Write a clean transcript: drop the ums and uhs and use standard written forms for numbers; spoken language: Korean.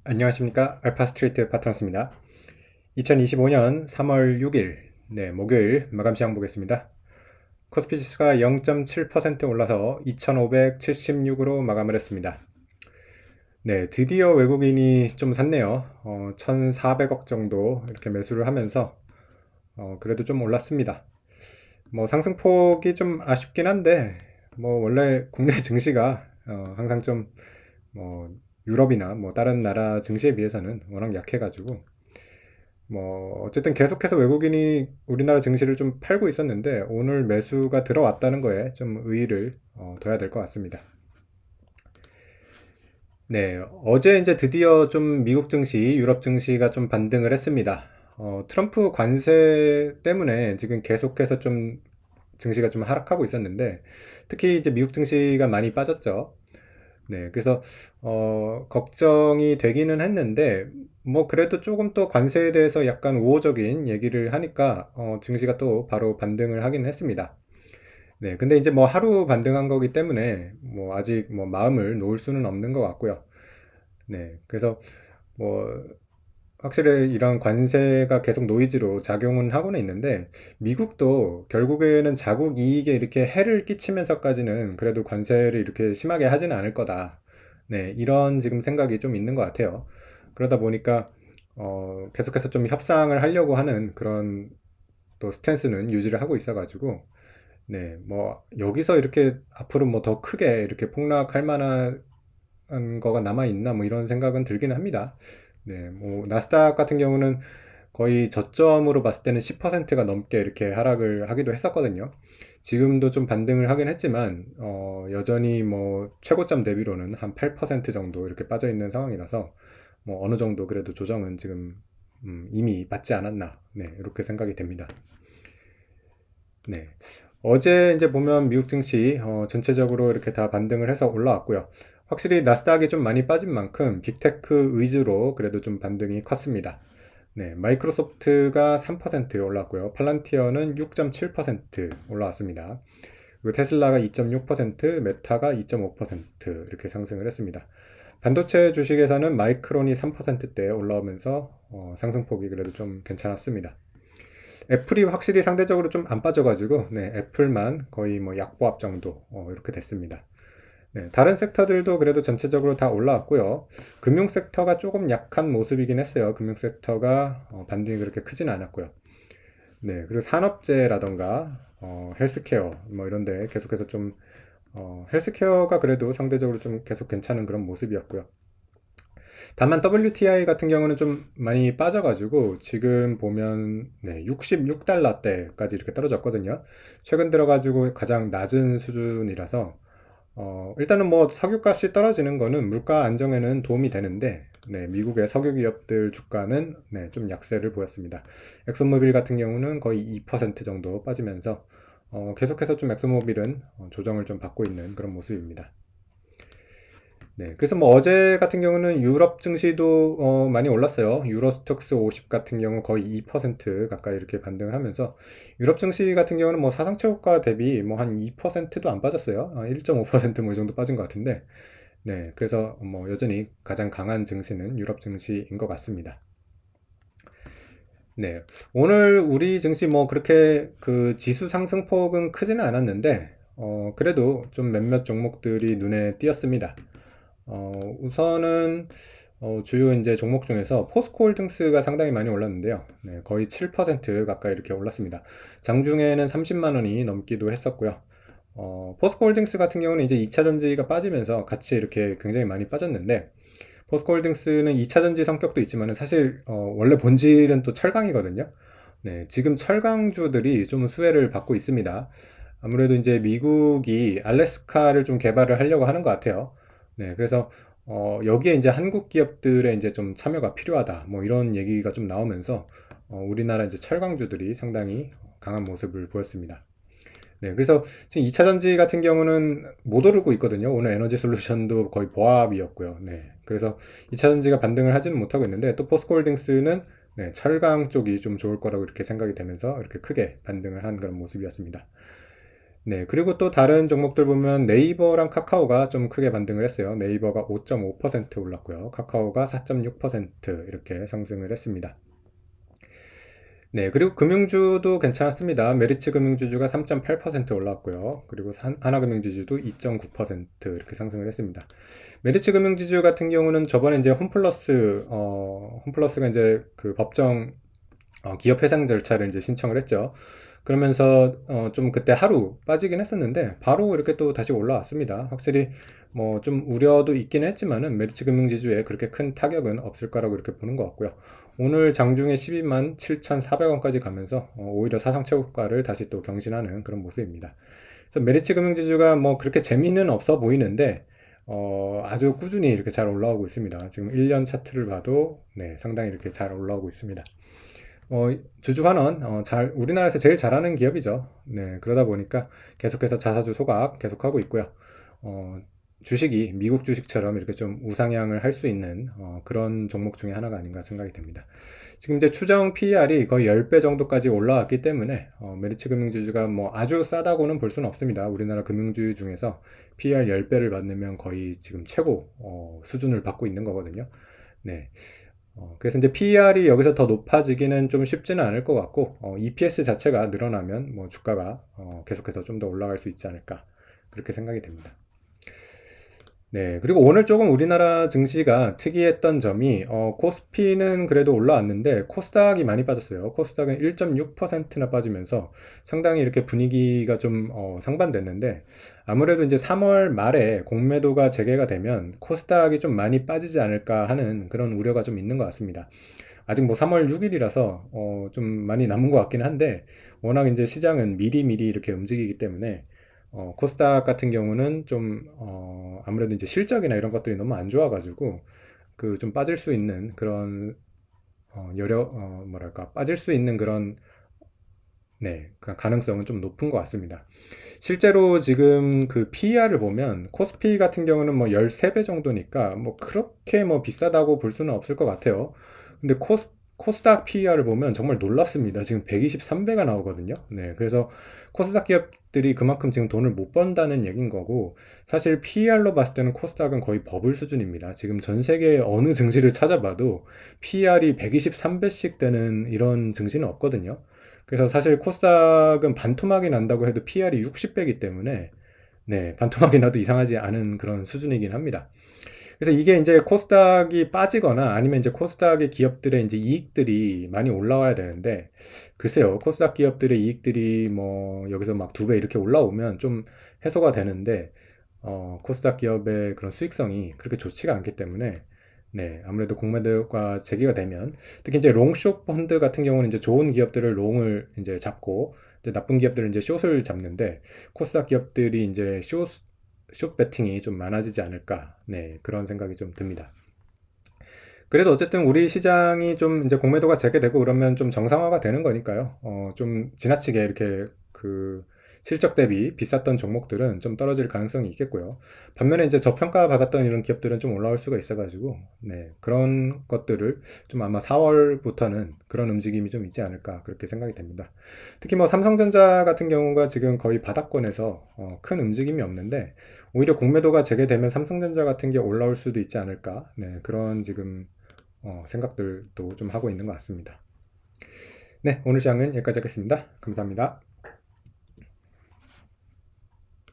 안녕하십니까. 알파스트리트 파트너스입니다. 2025년 3월 6일 목요일 마감 시장 보겠습니다. 코스피 지수가 0.7% 올라서 2576으로 마감을 했습니다. 드디어 외국인이 좀 샀네요. 1400억 정도 이렇게 매수를 하면서 그래도 좀 올랐습니다. 상승폭이 좀 아쉽긴 한데 원래 국내 증시가 항상 좀 유럽이나 다른 나라 증시에 비해서는 워낙 약해가지고 어쨌든 계속해서 외국인이 우리나라 증시를 좀 팔고 있었는데 오늘 매수가 들어왔다는 거에 좀 의의를 둬야 될 것 같습니다. 어제 이제 드디어 좀 미국 증시, 유럽 증시가 좀 반등을 했습니다. 트럼프 관세 때문에 지금 계속해서 좀 증시가 좀 하락하고 있었는데 특히 이제 미국 증시가 많이 빠졌죠. 그래서 걱정이 되기는 했는데 그래도 조금 또 관세에 대해서 약간 우호적인 얘기를 하니까 증시가 또 바로 반등을 하긴 했습니다. 근데 이제 하루 반등한 거기 때문에 아직 마음을 놓을 수는 없는 것 같고요. 그래서 뭐 확실히 이런 관세가 계속 노이즈로 작용은 하고는 있는데 미국도 결국에는 자국 이익에 이렇게 해를 끼치면서까지는 그래도 관세를 이렇게 심하게 하지는 않을 거다. 이런 지금 생각이 좀 있는 것 같아요. 그러다 보니까 계속해서 좀 협상을 하려고 하는 그런 또 스탠스는 유지를 하고 있어가지고 여기서 이렇게 앞으로 더 크게 이렇게 폭락할 만한 거가 남아 있나 이런 생각은 들기는 합니다. 나스닥 같은 경우는 거의 저점으로 봤을 때는 10%가 넘게 이렇게 하락을 하기도 했었거든요. 지금도 좀 반등을 하긴 했지만 여전히 최고점 대비로는 한 8% 정도 이렇게 빠져 있는 상황이라서 어느 정도 그래도 조정은 지금 이미 받지 않았나 이렇게 생각이 됩니다. 네. 어제 이제 보면 미국 증시 전체적으로 이렇게 다 반등을 해서 올라왔고요. 확실히 나스닥이 좀 많이 빠진 만큼 빅테크 위주로 그래도 좀 반등이 컸습니다. 마이크로소프트가 3% 올랐고요. 팔란티어는 6.7% 올라왔습니다. 그리고 테슬라가 2.6%, 메타가 2.5% 이렇게 상승을 했습니다. 반도체 주식에서는 마이크론이 3%대 올라오면서 상승폭이 그래도 좀 괜찮았습니다. 애플이 확실히 상대적으로 좀 안 빠져가지고 애플만 거의 약보합 정도 이렇게 됐습니다. 다른 섹터들도 그래도 전체적으로 다 올라왔고요. 금융 섹터가 조금 약한 모습이긴 했어요. 금융 섹터가 반등이 그렇게 크진 않았고요. 그리고 산업재라던가 헬스케어 이런데 계속해서 좀 헬스케어가 그래도 상대적으로 좀 계속 괜찮은 그런 모습이었고요. 다만 WTI 같은 경우는 좀 많이 빠져가지고 지금 보면 66달러대까지 이렇게 떨어졌거든요. 최근 들어가지고 가장 낮은 수준이라서 일단은 석유값이 떨어지는 거는 물가 안정에는 도움이 되는데 미국의 석유 기업들 주가는 좀 약세를 보였습니다. 엑슨모빌 같은 경우는 거의 2% 정도 빠지면서 계속해서 좀 엑슨모빌은 조정을 좀 받고 있는 그런 모습입니다. 그래서 어제 같은 경우는 유럽 증시도 많이 올랐어요. 유로스톡스 50 같은 경우 거의 2% 가까이 이렇게 반등을 하면서 유럽 증시 같은 경우는 사상체호가 대비 한 2%도 안 빠졌어요. 1.5% 이 정도 빠진 것 같은데 그래서 여전히 가장 강한 증시는 유럽 증시인 것 같습니다. 오늘 우리 증시 그렇게 그 지수 상승폭은 크지는 않았는데 그래도 좀 몇몇 종목들이 눈에 띄었습니다. 우선은 주요 이제 종목 중에서 포스코홀딩스가 상당히 많이 올랐는데요. 거의 7% 가까이 이렇게 올랐습니다. 장중에는 30만 원이 넘기도 했었고요. 포스코홀딩스 같은 경우는 이제 2차 전지가 빠지면서 같이 이렇게 굉장히 많이 빠졌는데 포스코홀딩스는 2차 전지 성격도 있지만 사실 원래 본질은 또 철강이거든요. 지금 철강주들이 좀 수혜를 받고 있습니다. 아무래도 이제 미국이 알래스카를 좀 개발을 하려고 하는 것 같아요. 그래서 여기에 이제 한국 기업들의 이제 좀 참여가 필요하다. 이런 얘기가 좀 나오면서 우리나라 이제 철강주들이 상당히 강한 모습을 보였습니다. 그래서 지금 2차 전지 같은 경우는 못 오르고 있거든요. 오늘 에너지 솔루션도 거의 보합이었고요. 그래서 2차 전지가 반등을 하지는 못하고 있는데 또 포스코홀딩스는 철강 쪽이 좀 좋을 거라고 이렇게 생각이 되면서 이렇게 크게 반등을 한 그런 모습이었습니다. 네, 그리고 또 다른 종목들 보면 네이버랑 카카오가 좀 크게 반등을 했어요. 네이버가 5.5% 올랐고요. 카카오가 4.6% 이렇게 상승을 했습니다. 네, 그리고 금융주도 괜찮았습니다. 메리츠 금융주주가 3.8% 올랐고요. 그리고 하나금융주주도 2.9% 이렇게 상승을 했습니다. 메리츠 금융지주 같은 경우는 저번에 이제 홈플러스가 이제 그 법정 기업 해상 절차를 이제 신청을 했죠. 그러면서 좀 그때 하루 빠지긴 했었는데 바로 이렇게 또 다시 올라왔습니다. 확실히 뭐 좀 우려도 있긴 했지만은 메리츠 금융지주에 그렇게 큰 타격은 없을 거라고 이렇게 보는 것 같고요. 오늘 장중에 12만 7,400원까지 가면서 오히려 사상 최고가를 다시 또 경신하는 그런 모습입니다. 그래서 메리츠 금융지주가 뭐 그렇게 재미는 없어 보이는데 아주 꾸준히 이렇게 잘 올라오고 있습니다. 지금 1년 차트를 봐도 네, 상당히 이렇게 잘 올라오고 있습니다. 주주환원 우리나라에서 제일 잘하는 기업이죠. 네, 그러다 보니까 계속해서 자사주 소각 계속하고 있고요. 어, 주식이 미국 주식처럼 이렇게 좀 우상향을 할 수 있는 그런 종목 중에 하나가 아닌가 생각이 됩니다. 지금 이제 추정 PER이 거의 10배 정도까지 올라왔기 때문에 메리츠 금융주주가 뭐 아주 싸다고는 볼 수는 없습니다. 우리나라 금융주 중에서 PER 10배를 받으면 거의 지금 최고 수준을 받고 있는 거거든요. 네. 그래서 이제 PER이 여기서 더 높아지기는 좀 쉽지는 않을 것 같고, EPS 자체가 늘어나면 뭐 주가가 계속해서 좀 더 올라갈 수 있지 않을까 그렇게 생각이 됩니다. 네, 그리고 오늘 조금 우리나라 증시가 특이했던 점이 코스피는 그래도 올라왔는데 코스닥이 많이 빠졌어요. 코스닥은 1.6%나 빠지면서 상당히 이렇게 분위기가 좀 상반됐는데 아무래도 이제 3월 말에 공매도가 재개가 되면 코스닥이 좀 많이 빠지지 않을까 하는 그런 우려가 좀 있는 것 같습니다. 아직 뭐 3월 6일이라서 좀 많이 남은 것 같긴 한데 워낙 이제 시장은 미리미리 이렇게 움직이기 때문에 코스닥 같은 경우는 좀 아무래도 이제 실적이나 이런 것들이 너무 안 좋아가지고 그 좀 빠질 수 있는 그런 뭐랄까 빠질 수 있는 그런 네, 그 가능성은 좀 높은 것 같습니다. 실제로 지금 그 PER을 보면 코스피 같은 경우는 뭐 13배 정도니까 뭐 그렇게 뭐 비싸다고 볼 수는 없을 것 같아요. 근데 코스닥 PER을 보면 정말 놀랍습니다. 지금 123배가 나오거든요. 네, 그래서 코스닥 기업들이 그만큼 지금 돈을 못 번다는 얘기인 거고 사실 PER로 봤을 때는 코스닥은 거의 버블 수준입니다. 지금 전 세계 어느 증시를 찾아봐도 PER이 123배씩 되는 이런 증시는 없거든요. 그래서 사실 코스닥은 반토막이 난다고 해도 PR이 60배이기 때문에 네, 반토막이 나도 이상하지 않은 그런 수준이긴 합니다. 그래서 이게 이제 코스닥이 빠지거나 아니면 이제 코스닥의 기업들의 이제 이익들이 많이 올라와야 되는데 글쎄요, 코스닥 기업들의 이익들이 뭐 여기서 막 2배 이렇게 올라오면 좀 해소가 되는데 코스닥 기업의 그런 수익성이 그렇게 좋지가 않기 때문에 네, 아무래도 공매도가 재개가 되면 특히 이제 롱숏 펀드 같은 경우는 이제 좋은 기업들을 롱을 이제 잡고 이제 나쁜 기업들은 이제 숏을 잡는데 코스닥 기업들이 이제 숏 베팅이 좀 많아지지 않을까 네, 그런 생각이 좀 듭니다. 그래도 어쨌든 우리 시장이 좀 이제 공매도가 재개되고 그러면 좀 정상화가 되는 거니까요. 좀 지나치게 이렇게 그 실적 대비 비쌌던 종목들은 좀 떨어질 가능성이 있겠고요. 반면에 이제 저평가 받았던 이런 기업들은 좀 올라올 수가 있어가지고, 네, 그런 것들을 좀 아마 4월부터는 그런 움직임이 좀 있지 않을까 그렇게 생각이 됩니다. 특히 뭐 삼성전자 같은 경우가 지금 거의 바닥권에서 큰 움직임이 없는데 오히려 공매도가 재개되면 삼성전자 같은 게 올라올 수도 있지 않을까, 네, 그런 지금 생각들도 좀 하고 있는 것 같습니다. 네, 오늘 시장은 여기까지 하겠습니다. 감사합니다.